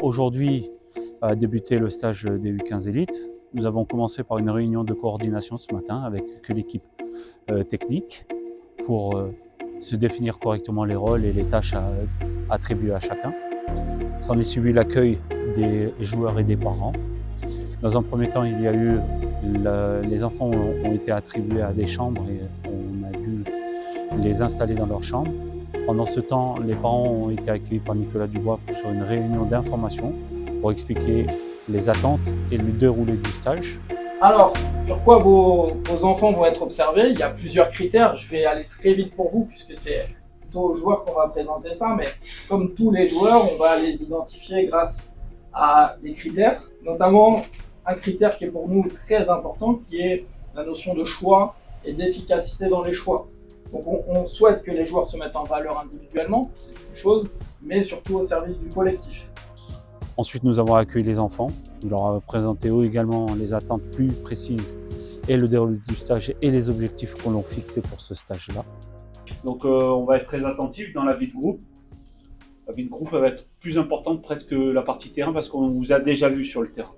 Aujourd'hui a débuté le stage des U15 Elite. Nous avons commencé par une réunion de coordination ce matin avec l'équipe technique pour se définir correctement les rôles et les tâches attribuées à chacun. S'en est suivi l'accueil des joueurs et des parents. Dans un premier temps, il y a eu les enfants ont été attribués à des chambres et on a dû les installer dans leurs chambres. Pendant ce temps, les parents ont été accueillis par Nicolas Dubois sur une réunion d'information pour expliquer les attentes et le déroulé du stage. Alors, sur quoi vos enfants vont être observés? Il y a plusieurs critères. Je vais aller très vite pour vous puisque c'est plutôt aux joueurs qu'on va présenter ça. Mais comme tous les joueurs, on va les identifier grâce à des critères, notamment un critère qui est pour nous très important, qui est la notion de choix et d'efficacité dans les choix. Donc on souhaite que les joueurs se mettent en valeur individuellement, c'est une chose, mais surtout au service du collectif. Ensuite, nous avons accueilli les enfants. Nous leur avons présenté également les attentes plus précises et le déroulé du stage et les objectifs qu'on a fixés pour ce stage-là. Donc on va être très attentif dans la vie de groupe. La vie de groupe va être plus importante presque que la partie terrain parce qu'on vous a déjà vu sur le terrain.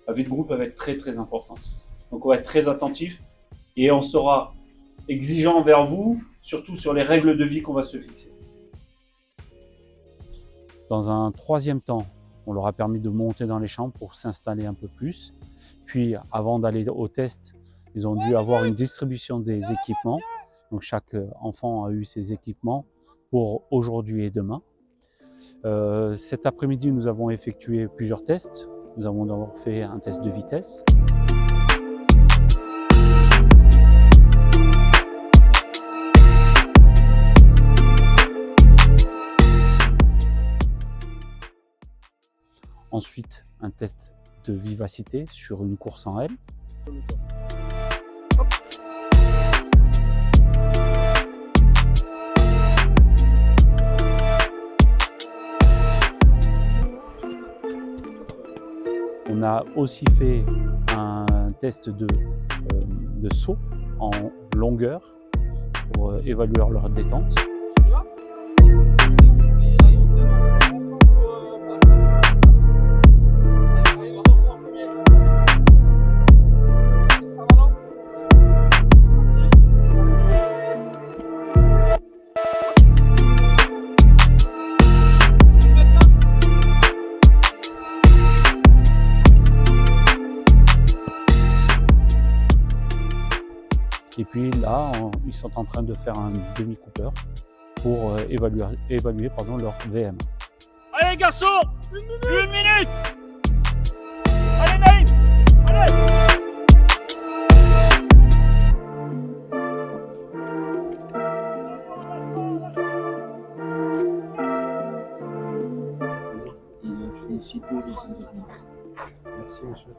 La vie de groupe va être très importante. Donc on va être très attentif et on sera exigeant envers vous, surtout sur les règles de vie qu'on va se fixer. Dans un troisième temps, on leur a permis de monter dans les chambres pour s'installer un peu plus. Puis avant d'aller au test, ils ont dû avoir une distribution des équipements. Donc chaque enfant a eu ses équipements pour aujourd'hui et demain. Cet après-midi, nous avons effectué plusieurs tests. Nous avons d'abord fait un test de vitesse. Ensuite, un test de vivacité sur une course en L. On a aussi fait un test de saut en longueur pour évaluer leur détente. Et puis là, ils sont en train de faire un demi-cooper pour évaluer leur VM. Allez garçons, une minute. Allez Naïm, allez. Il a félicité les individus. Merci monsieur.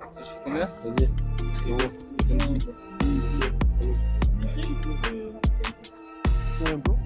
Ça fait combien? Vas-y. Merci pour